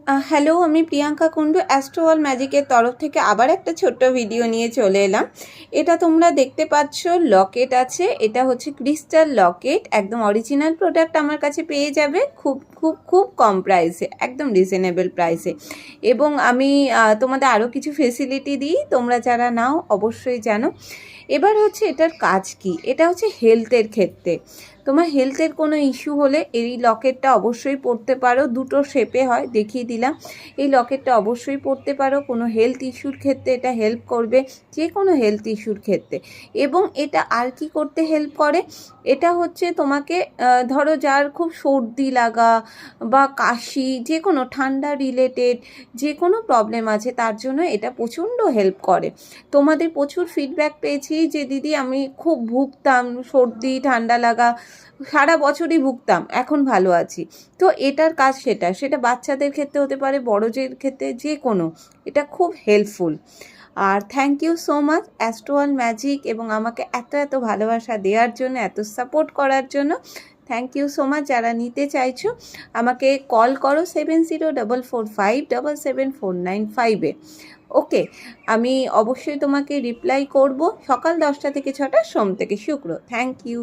Hello, আমি Priyanka Kundu astro world ম্যাজিকের তরফ থেকে আবার একটা ছোট্ট ভিডিও নিয়ে চলে এলাম। এটা তোমরা দেখতে পাচ্ছ লকেট আছে। এটা হচ্ছে ক্রিস্টাল লকেট, একদম অরিজিনাল প্রোডাক্ট আমার কাছে পেয়ে যাবে খুব খুব খুব কম প্রাইসে, একদম রিজনেবল প্রাইসে। এবং আমি তোমাদের আরও কিছু ফেসিলিটি দিই, তোমরা যারা নাও অবশ্যই জানো। এবার হচ্ছে এটার কাজ কি, এটা হচ্ছে হেলথের ক্ষেত্রে। তোমার হেলথের কোনো ইস্যু হলে এই লকেটটা অবশ্যই পরতে পারো, দুটো শেপে হয়, দেখিয়ে দিলাম। এই লকেটটা অবশ্যই পরতে পারো, কোনো হেলথ ইস্যুর ক্ষেত্রে এটা হেল্প করবে, যে কোনো হেলথ ইস্যুর ক্ষেত্রে। এবং এটা আর কি করতে হেল্প করে, এটা হচ্ছে তোমাকে ধরো যার খুব সর্দি লাগা বা কাশি, যে কোনো ঠান্ডা রিলেটেড যে কোনো প্রবলেম আছে তার জন্য এটা প্রচণ্ড হেল্প করে। তোমাদের প্রচুর ফিডব্যাক পেয়েছি যে দিদি আমি খুব ভুগতাম সর্দি ঠান্ডা লাগা, সারা বছরই ভুগতাম, এখন ভালো আছি। তো এটার কাজ সেটা বাচ্চাদের ক্ষেত্রে হতে পারে, বড়দের ক্ষেত্রে, যে কোনো, এটা খুব হেল্পফুল। আর thank you so much Astro World Magic, এবং আমাকে এত এত ভালোবাসা দেওয়ার জন্য, এত সাপোর্ট করার জন্য থ্যাংক ইউ সো মাচ। যারা নিতে চাইছো আমাকে কল করো 7044577495-এ। ওকে, আমি অবশ্যই তোমাকে রিপ্লাই করব সকাল 10টা থেকে 6টা, সোম থেকে শুক্র। Thank you.